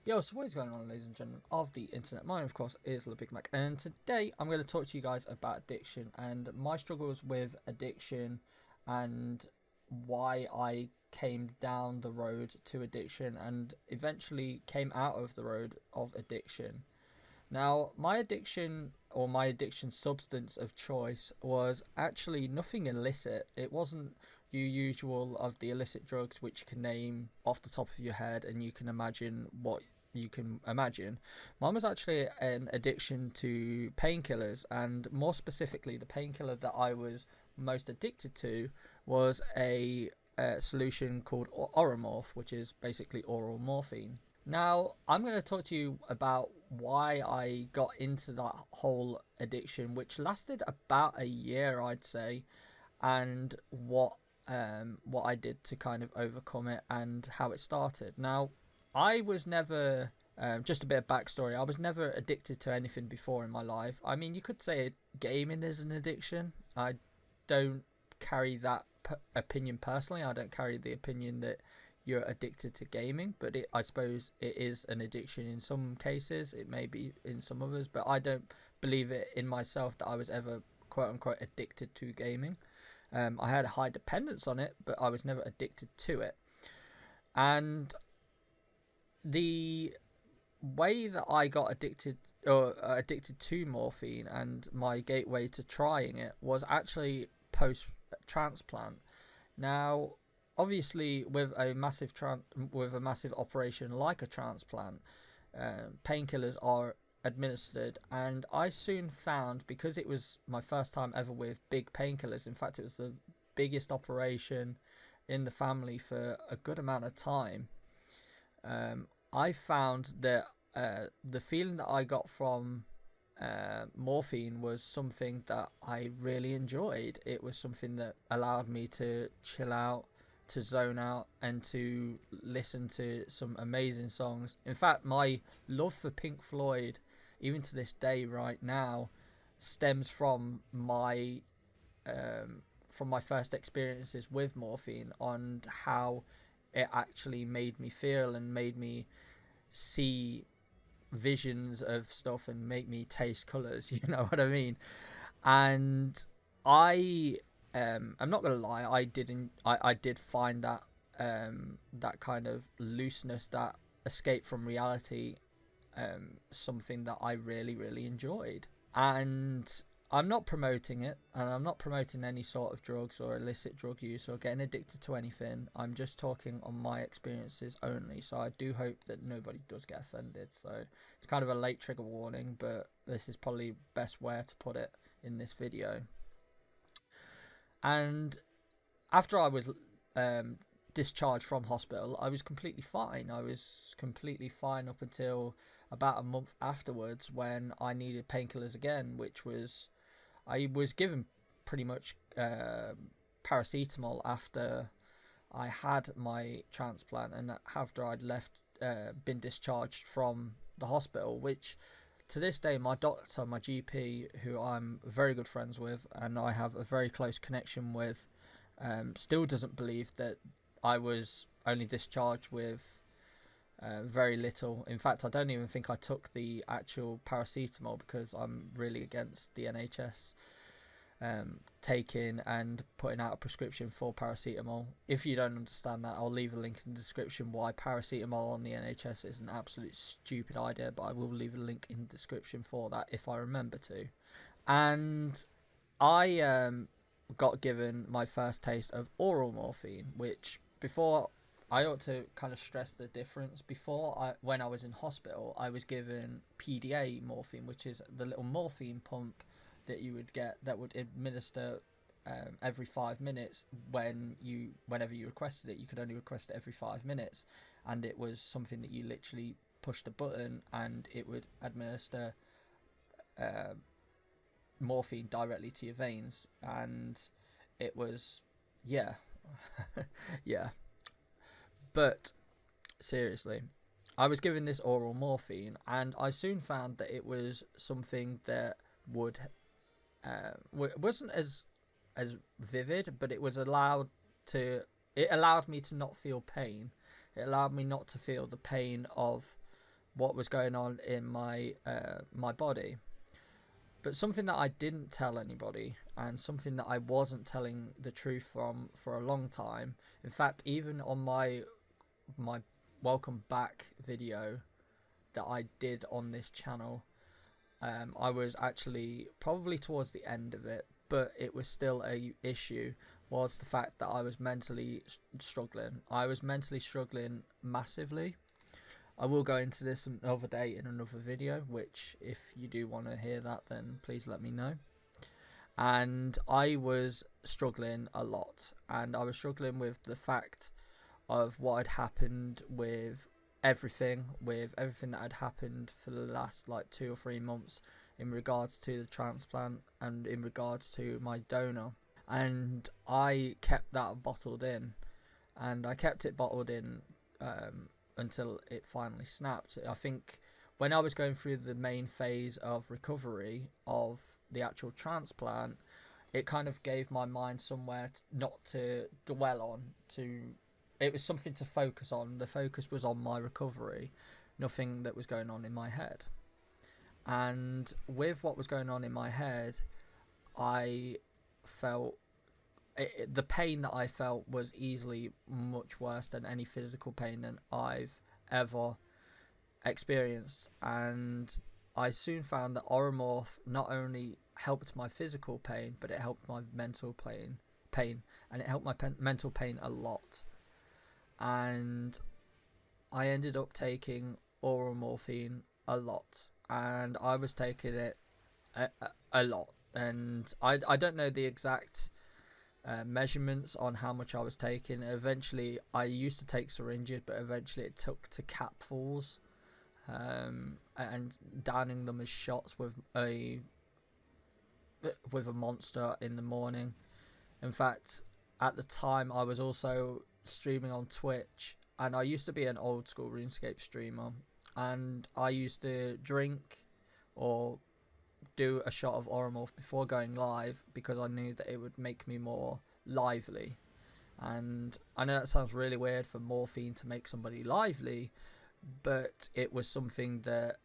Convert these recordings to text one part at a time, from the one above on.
Yo, so what is going on, ladies and gentlemen of the internet? Mine, of course, is the Big Mac, and today I'm going to talk to you guys about addiction and my struggles with addiction and why I came down the road to addiction and eventually came out of the road of addiction. Now, my addiction or my addiction substance of choice was actually nothing illicit. It wasn't your usual of the illicit drugs which you can name off the top of your head and you can imagine what you can imagine. Mine was actually an addiction to painkillers, and more specifically, the painkiller that I was most addicted to was a solution called Oramorph, which is basically oral morphine. Now, I'm going to talk to you about why I got into that whole addiction, which lasted about a year, I'd say, and what I did to kind of overcome it and how it started. Now, I was never just a bit of backstory. I was never addicted to anything before in my life. I mean, you could say gaming is an addiction. I don't carry that opinion personally. I don't carry the opinion that you're addicted to gaming, but I suppose it is an addiction in some cases. It may be in some others, but I don't believe it in myself that I was ever quote unquote addicted to gaming. I had a high dependence on it, but I was never addicted to it. And the way that I got addicted to morphine and my gateway to trying it was actually post transplant. Now, obviously, with a massive operation like a transplant, painkillers are administered, and I soon found, because it was my first time ever with big painkillers. In fact, it was the biggest operation in the family for a good amount of time. I found that the feeling that I got from morphine was something that I really enjoyed. It was something that allowed me to chill out, to zone out, and to listen to some amazing songs. In fact, my love for Pink Floyd, even to this day right now, stems from my first experiences with morphine, on how it actually made me feel and made me see visions of stuff and make me taste colors. You know what I mean? And I I'm not gonna lie, I did find that that kind of looseness, that escape from reality, something that I really enjoyed. And I'm not promoting it, and I'm not promoting any sort of drugs or illicit drug use or getting addicted to anything. I'm just talking on my experiences only, so I do hope that nobody does get offended. So it's kind of a late trigger warning, but this is probably best where to put it in this video. And after I was discharged from hospital, I was completely fine. I was completely fine up until about a month afterwards, when I needed painkillers again, which was, I was given pretty much paracetamol after I had my transplant and after I'd been discharged from the hospital, which to this day, my doctor, my GP, who I'm very good friends with and I have a very close connection with, still doesn't believe that I was only discharged with very little. In fact, I don't even think I took the actual paracetamol, because I'm really against the NHS taking and putting out a prescription for paracetamol. If you don't understand that, I'll leave a link in the description why paracetamol on the NHS is an absolute stupid idea, but I will leave a link in the description for that if I remember to. And I got given my first taste of oral morphine, which, before, I ought to kind of stress the difference. When I was in hospital, I was given PDA morphine, which is the little morphine pump that you would get, that would administer every 5 minutes whenever you requested it. You could only request it every 5 minutes, and it was something that you literally pushed a button and it would administer morphine directly to your veins. And it was, yeah. Yeah. But seriously, I was given this oral morphine, and I soon found that it was something that wasn't as vivid, but it allowed me to not feel pain. It allowed me not to feel the pain of what was going on in my my body. But something that I didn't tell anybody, and something that I wasn't telling the truth from for a long time. In fact, even on my welcome back video that I did on this channel, I was actually probably towards the end of it, but it was still a issue, was the fact that I was mentally struggling. I was mentally struggling massively. I will go into this another day in another video, which if you do want to hear that, then please let me know. And I was struggling a lot, and I was struggling with the fact of what had happened with everything that had happened for the last like 2 or 3 months in regards to the transplant and in regards to my donor. And I kept that bottled in, and I kept it bottled in until it finally snapped. I think when I was going through the main phase of recovery of the actual transplant, it kind of gave my mind somewhere not to dwell on. It was something to focus on. The focus was on my recovery, nothing that was going on in my head. And with what was going on in my head, I felt the pain that I felt was easily much worse than any physical pain that I've ever experienced. And I soon found that Oramorph not only helped my physical pain, but it helped my mental pain, and it helped my mental pain a lot. And I ended up taking oral morphine a lot, and I was taking it a lot. And I don't know the exact measurements on how much I was taking. Eventually, I used to take syringes, but eventually it took to capfuls, and downing them as shots with a monster in the morning. In fact, at the time, I was also streaming on Twitch, and I used to be an old school RuneScape streamer, and I used to drink or do a shot of Oramorph before going live because I knew that it would make me more lively. And I know that sounds really weird for morphine to make somebody lively, but it was something that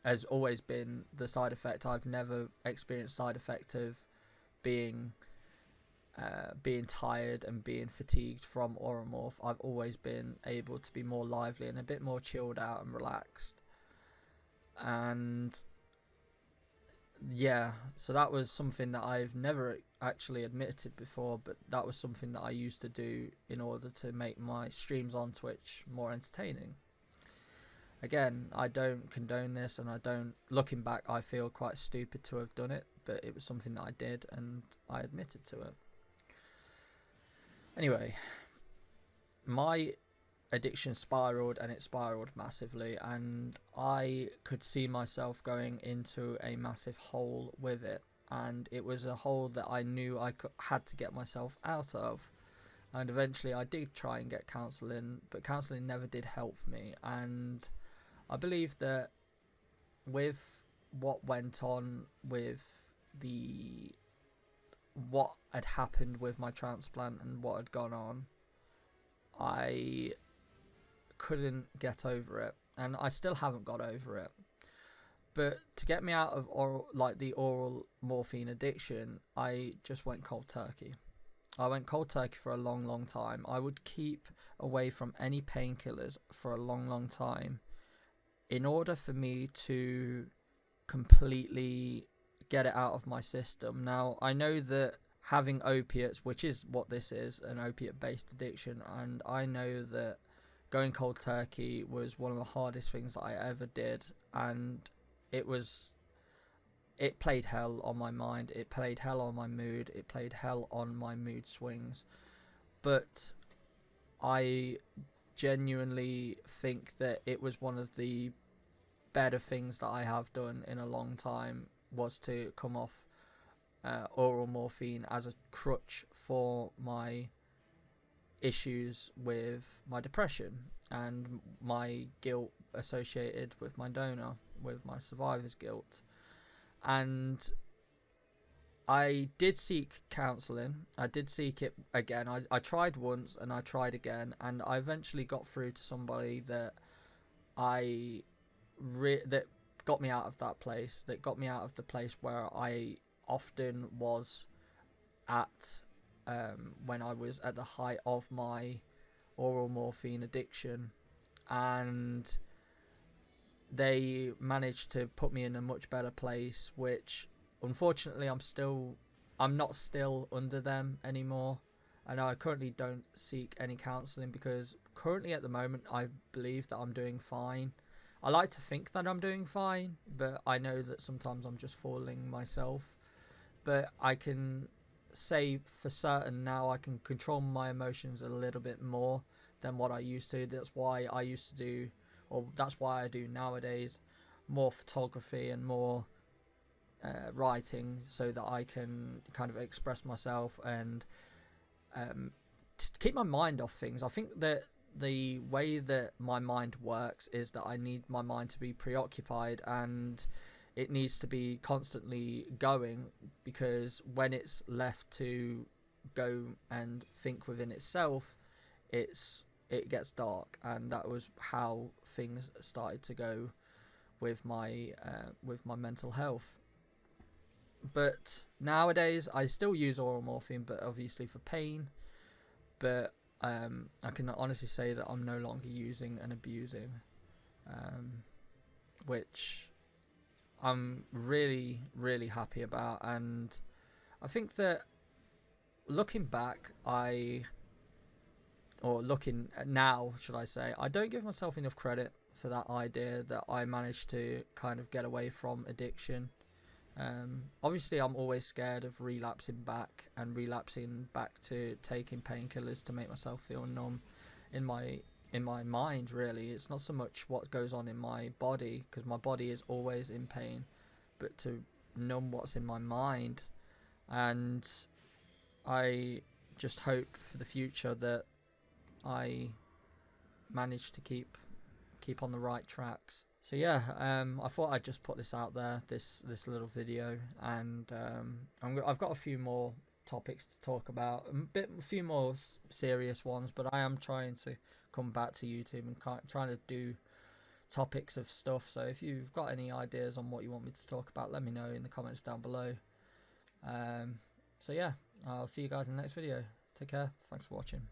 has always been the side effect. I've never experienced side effect of being tired and being fatigued from Oramorph. I've always been able to be more lively and a bit more chilled out and relaxed. And yeah, so that was something that I've never actually admitted before, but that was something that I used to do in order to make my streams on Twitch more entertaining. Again, I don't condone this, and I don't, looking back, I feel quite stupid to have done it, but it was something that I did, and I admitted to it. Anyway, my addiction spiraled, and it spiraled massively, and I could see myself going into a massive hole with it, and it was a hole that I knew I had to get myself out of. And eventually I did try and get counselling, but counselling never did help me. And I believe that with what went on with what had happened with my transplant and what had gone on, I couldn't get over it, and I still haven't got over it. But to get me out of the oral morphine addiction, I just went cold turkey. I went cold turkey for a long time. I would keep away from any painkillers for a long time in order for me to completely get it out of my system. Now, I know that having opiates, which is what this is, an opiate-based addiction, and I know that going cold turkey was one of the hardest things that I ever did, and it played hell on my mind, it played hell on my mood, it played hell on my mood swings. But I genuinely think that it was one of the better things that I have done in a long time, was to come off oral morphine as a crutch for my issues with my depression and my guilt associated with my donor, with my survivor's guilt. And I did seek counselling. I did seek it again. I tried once and I tried again, and I eventually got through to somebody that that got me out of that place, that got me out of the place where I often was at when I was at the height of my oral morphine addiction, and they managed to put me in a much better place, which unfortunately I'm not still under them anymore. And I currently don't seek any counselling because currently at the moment I believe that I'm doing fine. I like to think that I'm doing fine, but I know that sometimes I'm just fooling myself. But I can say for certain now I can control my emotions a little bit more than what I used to. That's why I used to do, or that's why I do nowadays, more photography and more writing, so that I can kind of express myself and keep my mind off things. I think that the way that my mind works is that I need my mind to be preoccupied, and it needs to be constantly going, because when it's left to go and think within itself, it gets dark. And that was how things started to go with my mental health. But nowadays I still use oral morphine, but obviously for pain. But I can honestly say that I'm no longer using and abusing, which I'm really, really happy about. And I think that looking back, looking now, should I say, I don't give myself enough credit for that idea that I managed to kind of get away from addiction. Obviously I'm always scared of relapsing back to taking painkillers to make myself feel numb in my mind. Really, it's not so much what goes on in my body, because my body is always in pain, but to numb what's in my mind. And I just hope for the future that I manage to keep on the right tracks. So yeah, I thought I'd just put this out there, this little video, and I've got a few more topics to talk about, a few more serious ones, but I am trying to come back to YouTube and trying to do topics of stuff. So if you've got any ideas on what you want me to talk about, let me know in the comments down below. So yeah, I'll see you guys in the next video. Take care. Thanks for watching.